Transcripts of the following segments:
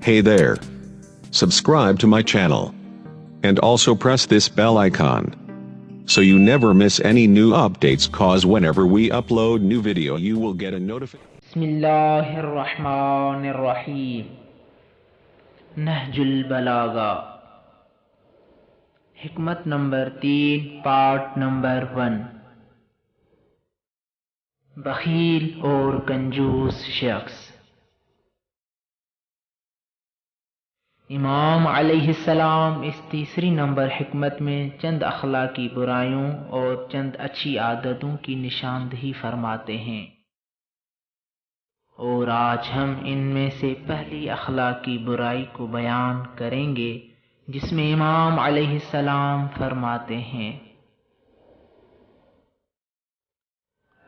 Hey there. Subscribe to my channel. And also press this bell icon, so you never miss any new updates, cause whenever we upload new video you will get a notification. بسم اللہ الرحمن الرحیم. نہج البلاغہ، حکمت number 3، part number 1. بخیل اور کنجوس شخص. امام علیہ السلام اس تیسری نمبر حکمت میں چند اخلاقی برائیوں اور چند اچھی عادتوں کی نشاندہی فرماتے ہیں، اور آج ہم ان میں سے پہلی اخلاقی برائی کو بیان کریں گے، جس میں امام علیہ السلام فرماتے ہیں: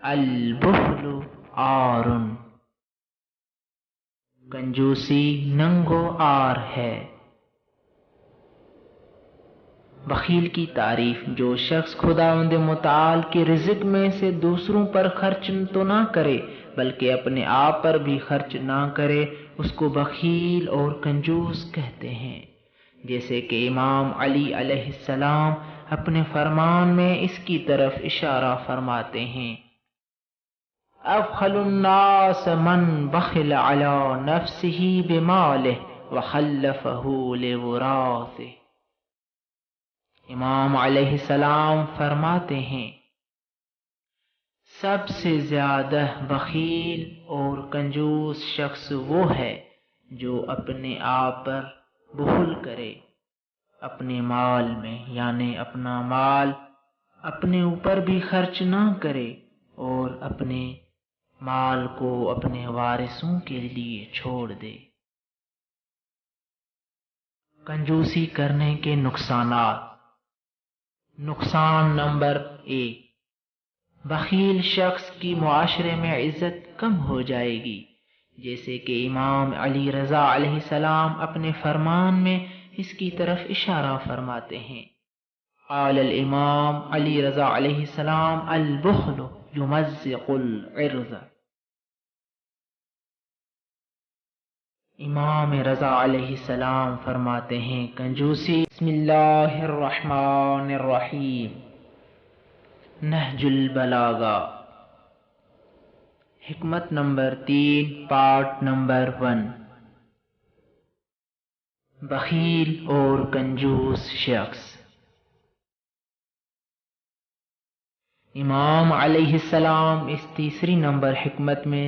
البخل عار، کنجوسی ننگو آر ہے. بخیل کی تعریف: جو شخص خداوند متعال کے رزق میں سے دوسروں پر خرچ تو نہ کرے بلکہ اپنے آپ پر بھی خرچ نہ کرے، اس کو بخیل اور کنجوس کہتے ہیں. جیسے کہ امام علی علیہ السلام اپنے فرمان میں اس کی طرف اشارہ فرماتے ہیں: ابخل الناس من بخل علی نفسہ بمالہ وخلفہ لوراثہ. امام علیہ السلام فرماتے ہیں: سب سے زیادہ بخیل اور کنجوس شخص وہ ہے جو اپنے آپ پر بخل کرے، اپنے مال میں، یعنی اپنا مال اپنے اوپر بھی خرچ نہ کرے اور اپنے مال کو اپنے وارثوں کے لیے چھوڑ دے. کنجوسی کرنے کے نقصانات. نقصان نمبر 1، بخیل شخص کی معاشرے میں عزت کم ہو جائے گی. جیسے کہ امام علی رضا علیہ السلام اپنے فرمان میں اس کی طرف اشارہ فرماتے ہیں: قال الامام علی رضا علیہ السلام: البخل یمزق العرض. امام رضا علیہ السلام فرماتے ہیں: کنجوسی. بسم اللہ الرحمن الرحیم. نہج البلاغہ، حکمت نمبر 3، پارٹ نمبر 1. بخیل اور کنجوس شخص. امام علیہ السلام اس تیسری نمبر حکمت میں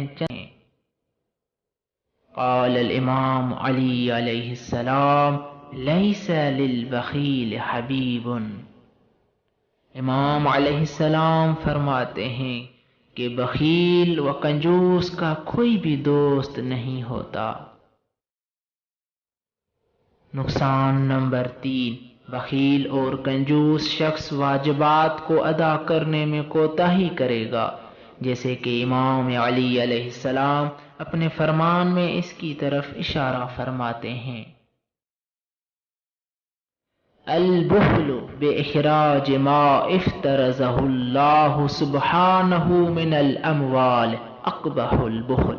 قال الامام علی علیہ السلام: لیس للبخیل حبیب. امام علیہ السلام فرماتے ہیں کہ بخیل و کنجوس کا کوئی بھی دوست نہیں ہوتا. نقصان نمبر 3، بخیل اور کنجوس شخص واجبات کو ادا کرنے میں کوتاہی کرے گا. جیسے کہ امام علی علیہ السلام اپنے فرمان میں اس کی طرف اشارہ فرماتے ہیں: البخل باخراج ما افترضہ اللہ سبحانہ من الاموال اقبح البخل.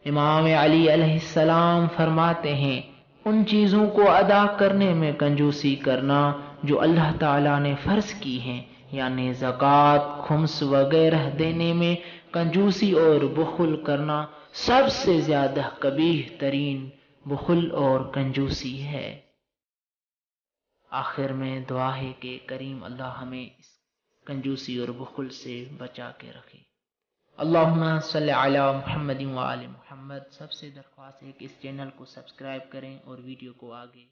امام علی علیہ السلام فرماتے ہیں: ان چیزوں کو ادا کرنے میں کنجوسی کرنا جو اللہ تعالیٰ نے فرض کی ہیں، یعنی زکوٰۃ، خمس وغیرہ دینے میں کنجوسی اور بخل کرنا سب سے زیادہ قبیح ترین بخل اور کنجوسی ہے. آخر میں دعا ہے کہ کریم اللہ ہمیں اس کنجوسی اور بخل سے بچا کے رکھے. اللہم صلی علی محمد وآل محمد. سب سے درخواست ہے کہ اس چینل کو سبسکرائب کریں اور ویڈیو کو آگے